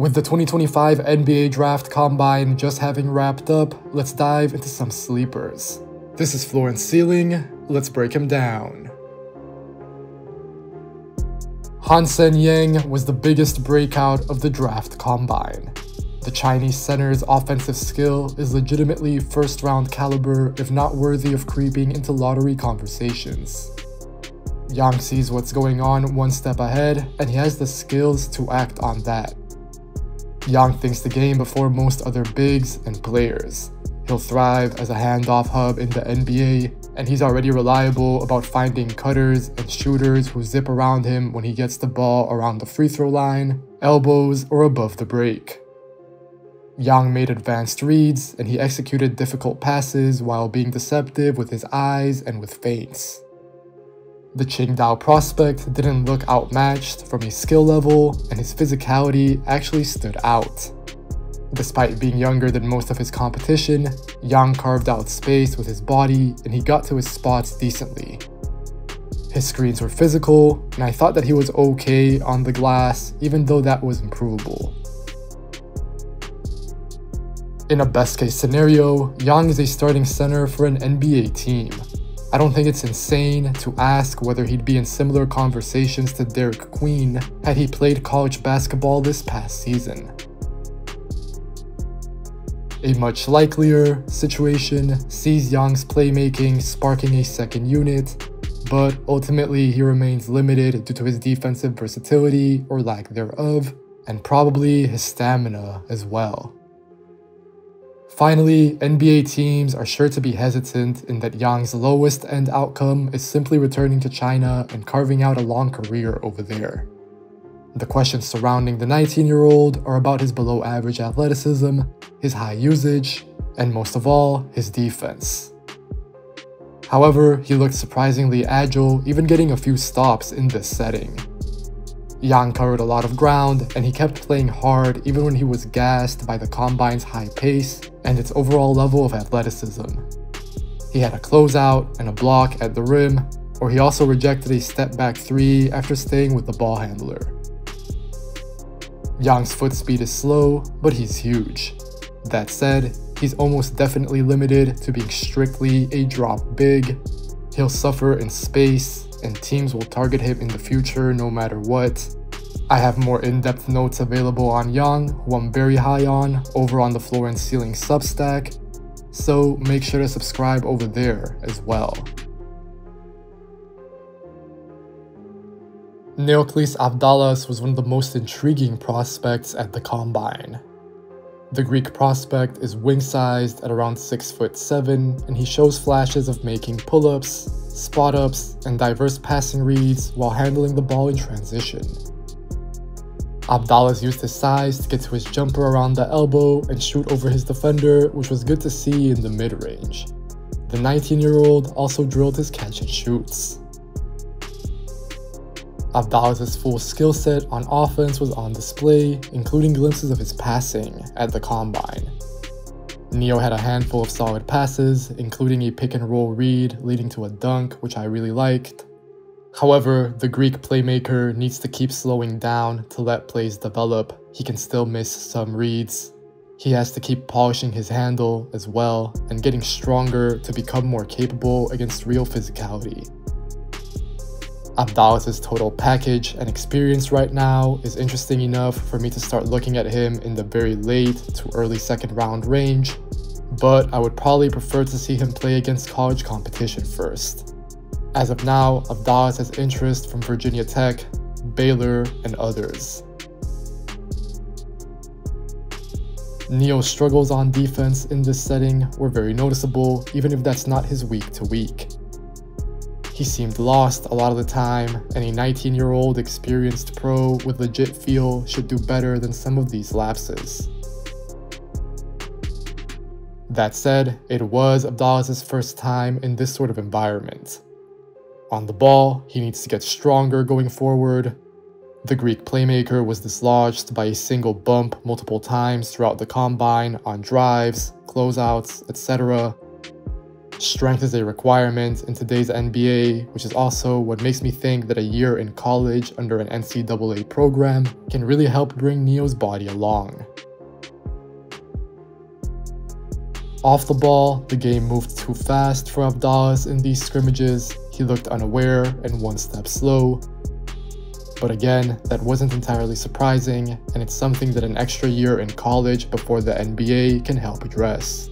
With the 2025 NBA Draft Combine just having wrapped up, let's dive into some sleepers. This is Floor and Ceiling, let's break him down. Hansen Yang was the biggest breakout of the Draft Combine. The Chinese center's offensive skill is legitimately first-round caliber, if not worthy of creeping into lottery conversations. Yang sees what's going on one step ahead, and he has the skills to act on that. Yang thinks the game before most other bigs and players. He'll thrive as a handoff hub in the NBA, and he's already reliable about finding cutters and shooters who zip around him when he gets the ball around the free throw line, elbows, or above the break. Yang made advanced reads, and he executed difficult passes while being deceptive with his eyes and with feints. The Qingdao prospect didn't look outmatched from a skill level, and his physicality actually stood out. Despite being younger than most of his competition, Yang carved out space with his body, and he got to his spots decently. His screens were physical, and I thought that he was okay on the glass, even though that was improvable. In a best-case scenario, Yang is a starting center for an NBA team. I don't think it's insane to ask whether he'd be in similar conversations to Derek Queen had he played college basketball this past season. A much likelier situation sees Yang's playmaking sparking a second unit, but ultimately he remains limited due to his defensive versatility or lack thereof, and probably his stamina as well. Finally, NBA teams are sure to be hesitant in that Yang's lowest end outcome is simply returning to China and carving out a long career over there. The questions surrounding the 19-year-old are about his below-average athleticism, his high usage, and most of all, his defense. However, he looked surprisingly agile, even getting a few stops in this setting. Yang covered a lot of ground, and he kept playing hard even when he was gassed by the Combine's high pace and its overall level of athleticism. He had a closeout and a block at the rim, or he also rejected a step-back three after staying with the ball handler. Yang's foot speed is slow, but he's huge. That said, he's almost definitely limited to being strictly a drop big. He'll suffer in space, and teams will target him in the future no matter what. I have more in-depth notes available on Yang, who I'm very high on, over on the Floor and Ceiling Substack, so make sure to subscribe over there as well. Neoklis Avdalas was one of the most intriguing prospects at the Combine. The Greek prospect is wing-sized at around 6'7", and he shows flashes of making pull-ups, spot-ups, and diverse passing reads while handling the ball in transition. Avdalas used his size to get to his jumper around the elbow and shoot over his defender, which was good to see in the mid-range. The 19-year-old also drilled his catch-and-shoots. Avdalas' full skill set on offense was on display, including glimpses of his passing at the Combine. Neo had a handful of solid passes, including a pick-and-roll read leading to a dunk, which I really liked. However, the Greek playmaker needs to keep slowing down to let plays develop. He can still miss some reads. He has to keep polishing his handle as well, and getting stronger to become more capable against real physicality. Avdalas' total package and experience right now is interesting enough for me to start looking at him in the very late to early second round range, but I would probably prefer to see him play against college competition first. As of now, Avdalas has interest from Virginia Tech, Baylor, and others. Neo's struggles on defense in this setting were very noticeable, even if that's not his week to week. He seemed lost a lot of the time, and a 19-year-old experienced pro with legit feel should do better than some of these lapses. That said, it was Avdalas' first time in this sort of environment. On the ball, he needs to get stronger going forward. The Greek playmaker was dislodged by a single bump multiple times throughout the Combine on drives, closeouts, etc. Strength is a requirement in today's NBA, which is also what makes me think that a year in college under an NCAA program can really help bring Neo's body along. Off the ball, the game moved too fast for Avdalas in these scrimmages. He looked unaware and one step slow. But again, that wasn't entirely surprising, and it's something that an extra year in college before the NBA can help address.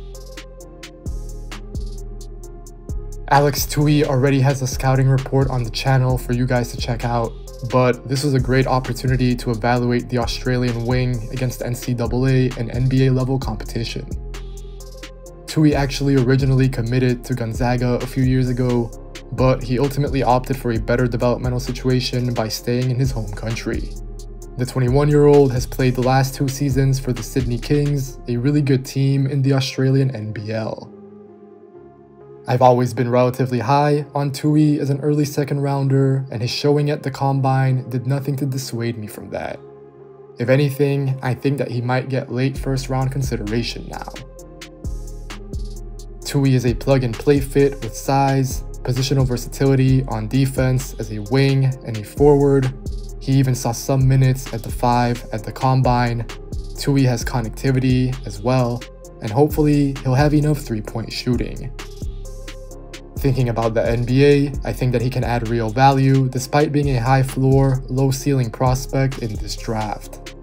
Alex Toohey already has a scouting report on the channel for you guys to check out, but this was a great opportunity to evaluate the Australian wing against NCAA and NBA level competition. Toohey actually originally committed to Gonzaga a few years ago, but he ultimately opted for a better developmental situation by staying in his home country. The 21-year-old has played the last 2 seasons for the Sydney Kings, a really good team in the Australian NBL. I've always been relatively high on Toohey as an early second rounder, and his showing at the Combine did nothing to dissuade me from that. If anything, I think that he might get late first round consideration now. Toohey is a plug-and-play fit with size, positional versatility on defense as a wing and a forward. He even saw some minutes at the 5 at the Combine. Toohey has connectivity as well, and hopefully he'll have enough 3-point shooting. Thinking about the NBA, I think that he can add real value despite being a high floor, low ceiling prospect in this draft.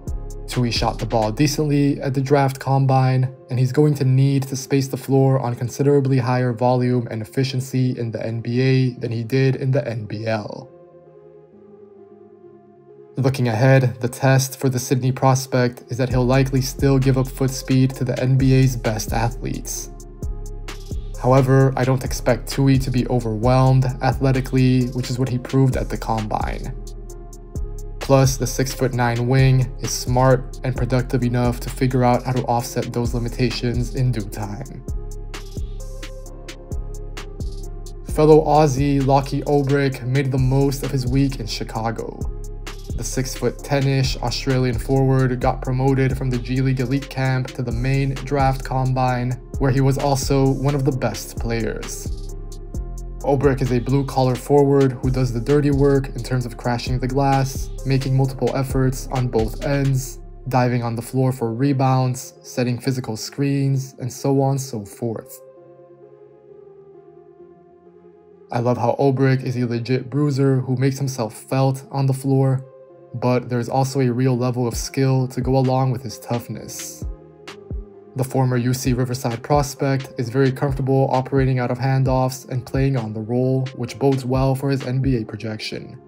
Toohey shot the ball decently at the draft Combine, and he's going to need to space the floor on considerably higher volume and efficiency in the NBA than he did in the NBL. Looking ahead, the test for the Sydney prospect is that he'll likely still give up foot speed to the NBA's best athletes. However, I don't expect Toohey to be overwhelmed athletically, which is what he proved at the Combine. Plus, the 6'9" wing is smart and productive enough to figure out how to offset those limitations in due time. Fellow Aussie LACHLAN OLBRICH made the most of his week in Chicago. The 6'10"-ish Australian forward got promoted from the G League Elite Camp to the main draft Combine, where he was also one of the best players. Olbrich is a blue-collar forward who does the dirty work in terms of crashing the glass, making multiple efforts on both ends, diving on the floor for rebounds, setting physical screens, and so on and so forth. I love how Olbrich is a legit bruiser who makes himself felt on the floor, but there's also a real level of skill to go along with his toughness. The former UC Riverside prospect is very comfortable operating out of handoffs and playing on the roll, which bodes well for his NBA projection.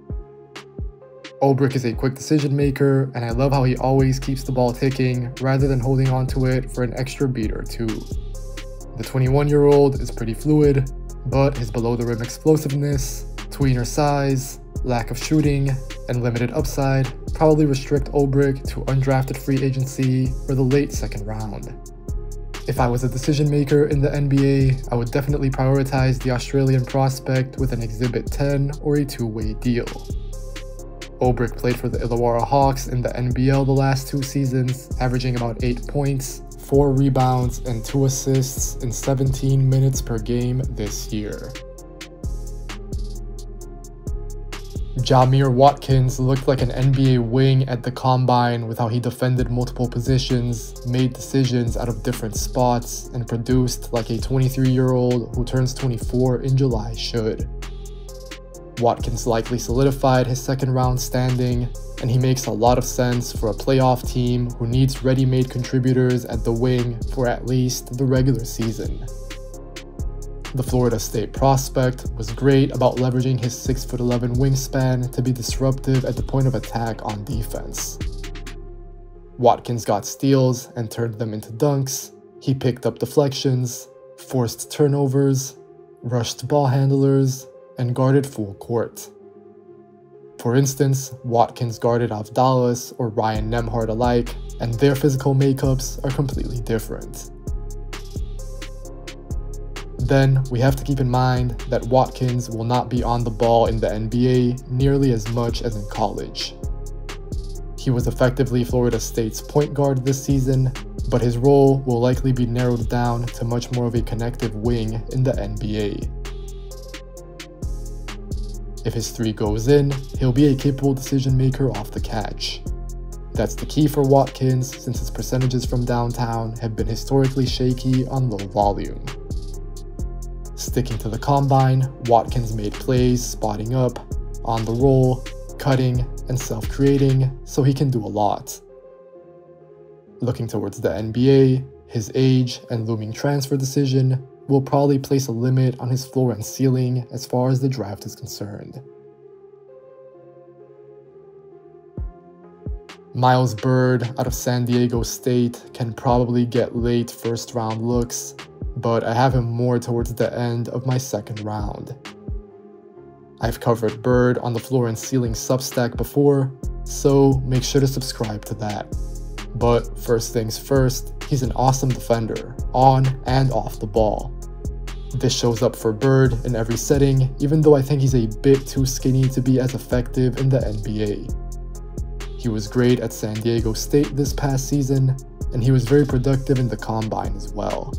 Olbrich is a quick decision maker, and I love how he always keeps the ball ticking rather than holding onto it for an extra beat or two. The 21-year-old is pretty fluid, but his below-the-rim explosiveness, tweener size, lack of shooting, and limited upside probably restrict Olbrich to undrafted free agency or the late second round. If I was a decision maker in the NBA, I would definitely prioritize the Australian prospect with an Exhibit 10 or a two-way deal. Olbrich played for the Illawarra Hawks in the NBL the last 2 seasons, averaging about 8 points, 4 rebounds, and 2 assists in 17 minutes per game this year. Jamir Watkins looked like an NBA wing at the Combine with how he defended multiple positions, made decisions out of different spots, and produced like a 23-year-old who turns 24 in July should. Watkins likely solidified his second-round standing, and he makes a lot of sense for a playoff team who needs ready-made contributors at the wing for at least the regular season. The Florida State prospect was great about leveraging his 6'11" wingspan to be disruptive at the point of attack on defense. Watkins got steals and turned them into dunks, he picked up deflections, forced turnovers, rushed ball handlers, and guarded full court. For instance, Watkins guarded Avdalas or Ryan Nembhard alike, and their physical makeups are completely different. Then, we have to keep in mind that Watkins will not be on the ball in the NBA nearly as much as in college. He was effectively Florida State's point guard this season, but his role will likely be narrowed down to much more of a connective wing in the NBA. If his three goes in, he'll be a capable decision maker off the catch. That's the key for Watkins, since his percentages from downtown have been historically shaky on low volume. Sticking to the combine, Watkins made plays spotting up, on the roll, cutting, and self-creating, so he can do a lot. Looking towards the NBA, his age and looming transfer decision will probably place a limit on his floor and ceiling as far as the draft is concerned. Miles Byrd out of San Diego State can probably get late first round looks, but I have him more towards the end of my second round. I've covered Byrd on the Floor and Ceiling Substack before, so make sure to subscribe to that. But first things first, he's an awesome defender, on and off the ball. This shows up for Byrd in every setting, even though I think he's a bit too skinny to be as effective in the NBA. He was great at San Diego State this past season, and he was very productive in the combine as well.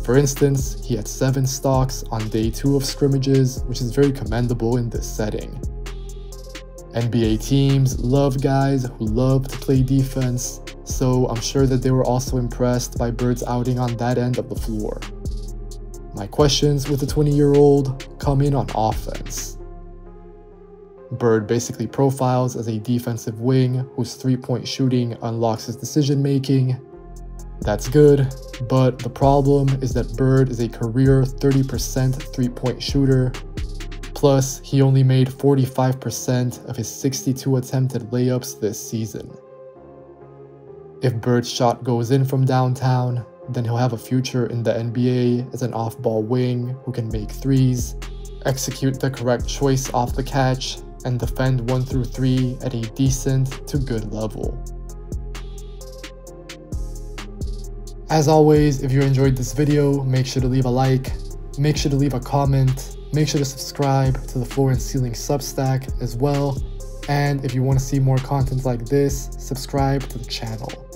For instance, he had 7 stocks on day 2 of scrimmages, which is very commendable in this setting. NBA teams love guys who love to play defense, so I'm sure that they were also impressed by Byrd's outing on that end of the floor. My questions with the 20-year-old come in on offense. Byrd basically profiles as a defensive wing whose three-point shooting unlocks his decision-making. That's good, but the problem is that Byrd is a career 30% three-point shooter, plus he only made 45% of his 62 attempted layups this season. If Byrd's shot goes in from downtown, then he'll have a future in the NBA as an off-ball wing who can make threes, execute the correct choice off the catch, and defend 1 through 3 at a decent to good level. As always, if you enjoyed this video, make sure to leave a like, make sure to leave a comment, make sure to subscribe to the Floor and Ceiling Substack as well, and if you want to see more content like this, subscribe to the channel.